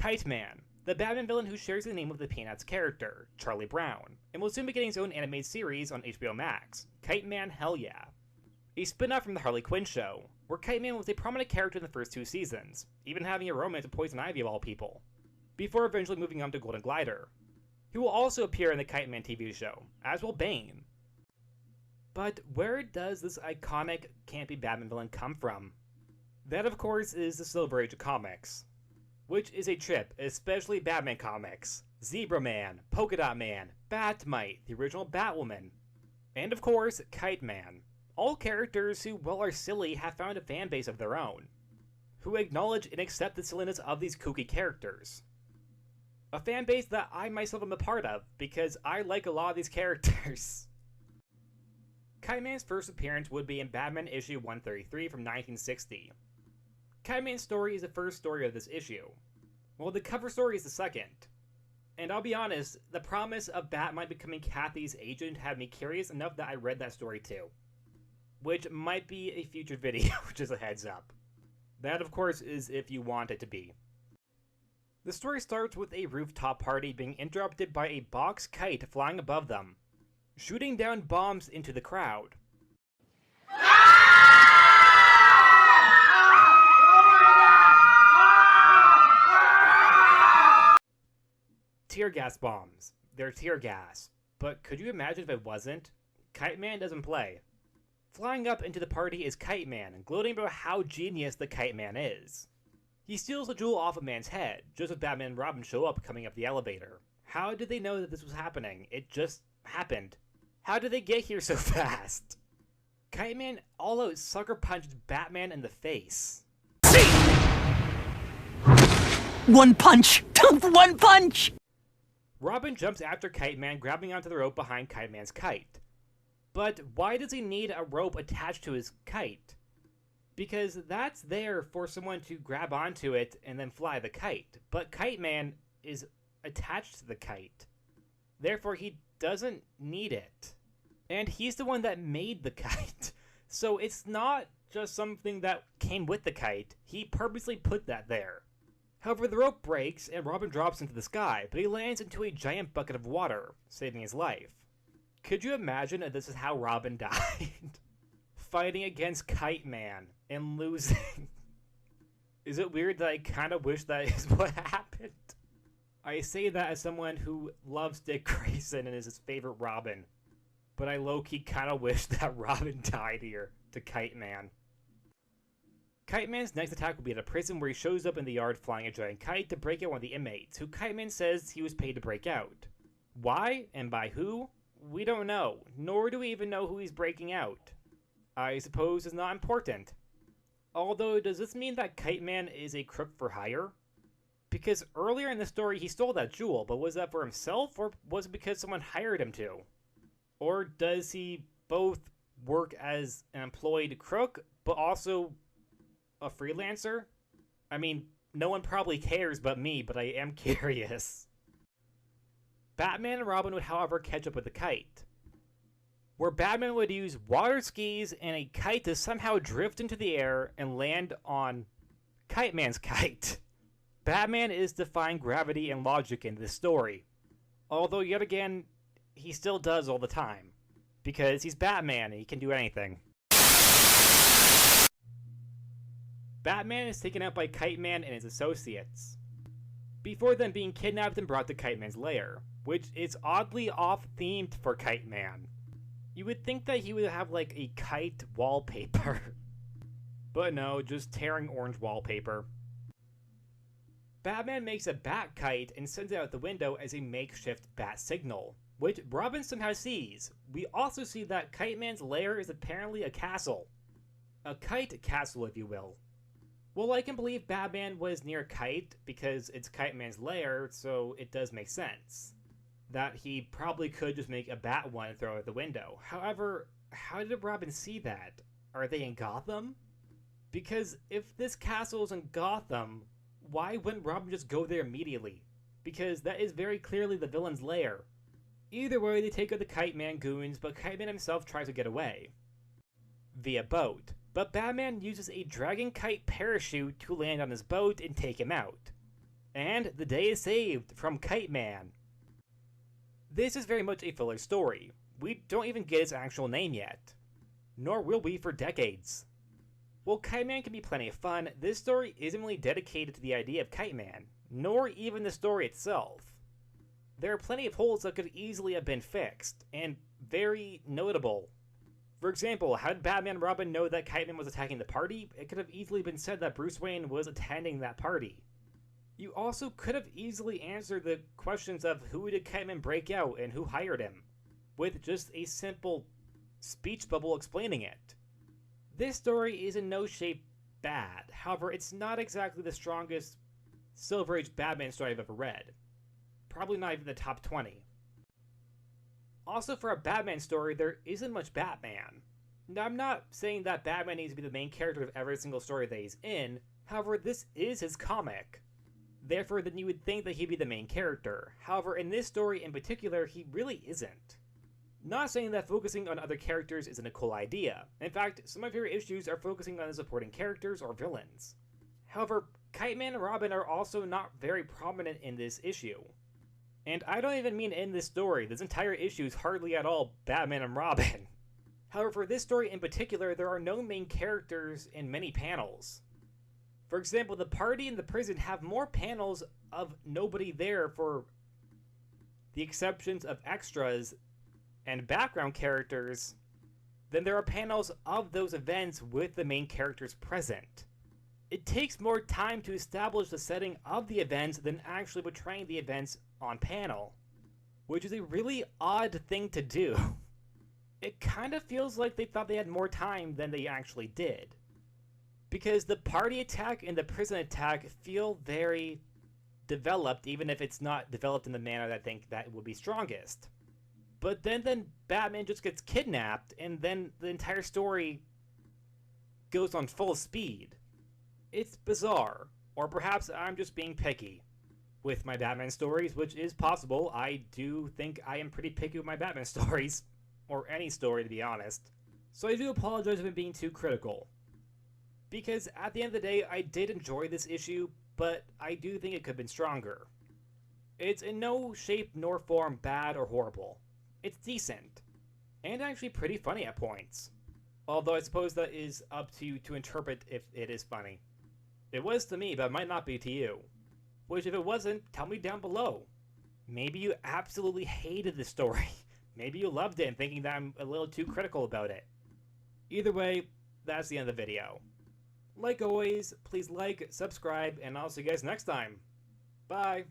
Kite-Man, the Batman villain who shares the name with the Peanuts character, Charlie Brown, and will soon be getting his own animated series on HBO Max, Kite-Man Hell Yeah. A spin-off from the Harley Quinn show, where Kite-Man was a prominent character in the first 2 seasons, even having a romance with Poison Ivy of all people, before eventually moving on to Golden Glider. He will also appear in the Kite-Man TV show, as will Bane. But where does this iconic, campy Batman villain come from? That, of course, is the Silver Age of comics, which is a trip, especially Batman comics. Zebra Man, Polka Dot Man, Bat-Mite, the original Batwoman, and of course, Kite-Man. All characters who, while are silly, have found a fanbase of their own, who acknowledge and accept the silliness of these kooky characters. A fanbase that I myself am a part of, because I like a lot of these characters. Kite-Man's first appearance would be in Batman issue 133 from 1960. Kite-Man's story is the first story of this issue, while the cover story is the second. And I'll be honest, the promise of Bat-Mite becoming Kathy's agent had me curious enough that I read that story too. Which might be a future video, just a heads up. That, of course, is if you want it to be. The story starts with a rooftop party being interrupted by a box kite flying above them, shooting down bombs into the crowd. Tear gas bombs. They're tear gas. But could you imagine if it wasn't? Kite-Man doesn't play. Flying up into the party is Kite-Man, gloating about how genius the Kite-Man is. He steals the jewel off a man's head, just as Batman and Robin show up coming up the elevator. How did they know that this was happening? It just happened. How did they get here so fast? Kite-Man all-out sucker punched Batman in the face. One punch! One punch! Robin jumps after Kite-Man, grabbing onto the rope behind Kite-Man's kite. But why does he need a rope attached to his kite? Because that's there for someone to grab onto it and then fly the kite. But Kite-Man is attached to the kite. Therefore, he doesn't need it. And he's the one that made the kite. So it's not just something that came with the kite. He purposely put that there. However, the rope breaks and Robin drops into the sky, but he lands into a giant bucket of water, saving his life. Could you imagine if this is how Robin died? Fighting against Kite-Man and losing. Is it weird that I kind of wish that is what happened? I say that as someone who loves Dick Grayson and is his favorite Robin. But I low-key kind of wish that Robin died here to Kite-Man. Kite-Man's next attack will be at a prison where he shows up in the yard flying a giant kite to break out one of the inmates, who Kite-Man says he was paid to break out. Why, and by who? We don't know, nor do we even know who he's breaking out. I suppose it's not important. Although, does this mean that Kite-Man is a crook for hire? Because earlier in the story he stole that jewel, but was that for himself, or was it because someone hired him to? Or does he both work as an employed crook, but also a freelancer? I mean, no one probably cares but me, but I am curious. Batman and Robin would, however, catch up with the kite, where Batman would use water skis and a kite to somehow drift into the air and land on Kite-Man's kite. Batman is defying gravity and logic in this story, although yet again, he still does all the time, because he's Batman and he can do anything. Batman is taken out by Kite-Man and his associates, before then being kidnapped and brought to Kite-Man's lair, which is oddly off-themed for Kite-Man. You would think that he would have like a kite wallpaper, but no, just tearing orange wallpaper. Batman makes a bat kite and sends it out the window as a makeshift bat signal, which Robin somehow sees. We also see that Kite-Man's lair is apparently a castle. A kite castle, if you will. Well, I can believe Batman was near Kite because it's Kite-Man's lair, so it does make sense that he probably could just make a bat one and throw it out the window. However, how did Robin see that? Are they in Gotham? Because if this castle is in Gotham, why wouldn't Robin just go there immediately? Because that is very clearly the villain's lair. Either way, they take out the Kite-Man goons, but Kite-Man himself tries to get away via boat. But Batman uses a dragon kite parachute to land on his boat and take him out. And the day is saved from Kite-Man. This is very much a filler story. We don't even get its actual name yet. Nor will we for decades. While Kite-Man can be plenty of fun, this story isn't really dedicated to the idea of Kite-Man, nor even the story itself. There are plenty of holes that could easily have been fixed, and very notable. For example, how did Batman and Robin know that Kite-Man was attacking the party? It could have easily been said that Bruce Wayne was attending that party. You also could have easily answered the questions of who did Kite-Man break out and who hired him, with just a simple speech bubble explaining it. This story is in no shape bad, however, it's not exactly the strongest Silver Age Batman story I've ever read. Probably not even the top 20. Also, for a Batman story, there isn't much Batman. Now, I'm not saying that Batman needs to be the main character of every single story that he's in, however, this is his comic. Therefore, then you would think that he'd be the main character. However, in this story in particular, he really isn't. Not saying that focusing on other characters isn't a cool idea. In fact, some of my favorite issues are focusing on the supporting characters or villains. However, Kite-Man and Robin are also not very prominent in this issue. And I don't even mean in this story. This entire issue is hardly at all Batman and Robin. However, for this story in particular, there are no main characters in many panels. For example, the party and the prison have more panels of nobody there for the exceptions of extras and background characters than there are panels of those events with the main characters present. It takes more time to establish the setting of the events than actually portraying the events on panel, which is a really odd thing to do. It kind of feels like they thought they had more time than they actually did. Because the party attack and the prison attack feel very developed, even if it's not developed in the manner that I think that would be strongest. But then Batman just gets kidnapped, and then the entire story goes on full speed. It's bizarre. Or perhaps I'm just being picky with my Batman stories, which is possible. I do think I am pretty picky with my Batman stories. Or any story, to be honest. So I do apologize if I'm being too critical. Because at the end of the day, I did enjoy this issue, but I do think it could have been stronger. It's in no shape nor form bad or horrible. It's decent. And actually pretty funny at points. Although I suppose that is up to you to interpret if it is funny. It was to me, but it might not be to you. Which if it wasn't, tell me down below. Maybe you absolutely hated the story. Maybe you loved it and thinking that I'm a little too critical about it. Either way, that's the end of the video. Like always, please like, subscribe, and I'll see you guys next time. Bye!